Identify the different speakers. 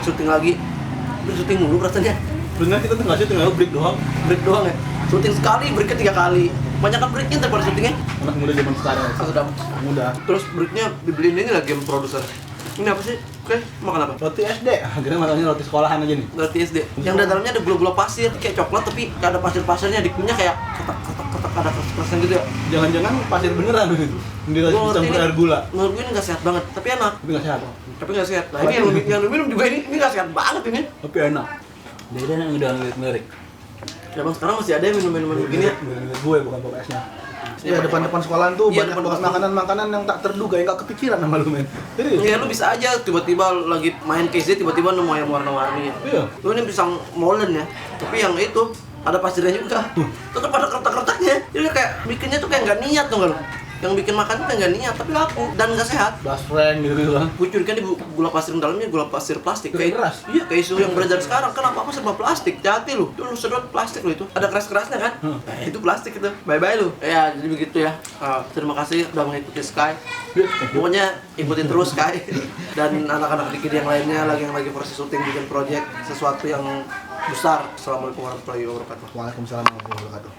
Speaker 1: syuting lagi. Udah syuting mulu rasanya.
Speaker 2: Bener kita tuh nggak syuting, break doang.
Speaker 1: Break doang ya. Syuting sekali, breaknya 3 kali. Banyak kan breaknya daripada syutingnya.
Speaker 2: Anak muda zaman sekarang.
Speaker 1: Sudah
Speaker 2: Muda.
Speaker 1: terus breaknya dibeliin ini lah game produser. Ini apa sih? Oke, makan apa?
Speaker 2: Roti SD, akhirnya makannya roti sekolahan aja nih.
Speaker 1: Roti SD. Yang di dalamnya ada gula-gula pasir, kayak coklat tapi nggak ada pasir-pasirnya, dikunyah kayak ketak ada keras-kerasan gitu ya.
Speaker 2: Jangan-jangan pasir beneran nih.
Speaker 1: Gua ngerti
Speaker 2: Dicampur
Speaker 1: ini,
Speaker 2: air gula.
Speaker 1: menurut gue ini nggak sehat banget, tapi enak.
Speaker 2: Tapi nggak sehat.
Speaker 1: Tapi nggak sehat. Nah ini yang lu minum juga ini nggak sehat banget ini.
Speaker 2: Tapi enak. Dia yang udah ngelirik.
Speaker 1: Ya bang, sekarang masih ada yang minum-minuman begini ya?
Speaker 2: Gue bukan bapak esnya. Ya depan-depan sekolahan tuh
Speaker 1: Iya,
Speaker 2: banyak
Speaker 1: depan
Speaker 2: banget makanan-makanan yang tak terduga, yang gak kepikiran sama lu men. Serius?
Speaker 1: Iya, lu bisa aja tiba-tiba lagi main case tiba-tiba nemu yang warna-warni.
Speaker 2: Iya.
Speaker 1: Lu ini pisang molen ya, tapi yang itu ada pasirnya juga. Tetap ada kertak-kertaknya. Jadi kayak bikinnya tuh kayak nggak niat tuh lu. Yang bikin makan tuh kayak nggak niat, tapi laku dan nggak sehat.
Speaker 2: Best friend gitu lah.
Speaker 1: Gue curiga di gula pasir yang dalamnya gula pasir plastik.
Speaker 2: Kayak keras.
Speaker 1: Iya, kayak isu yang beredar sekarang. Kan apa-apa serba plastik. Hati lu. Lu sedot plastik lu itu. Ada keras-kerasnya kan? Nah, itu plastik itu. Bye-bye lu. Ya, jadi begitu ya. Terima kasih sudah mengikuti Sky. Pokoknya ikutin terus Sky. Dan anak-anak dikit yang lainnya yang lagi proses syuting bikin project sesuatu yang besar. Assalamualaikum warahmatullahi wabarakatuh.
Speaker 2: Waalaikumsalam warahmatullahi wabarakatuh.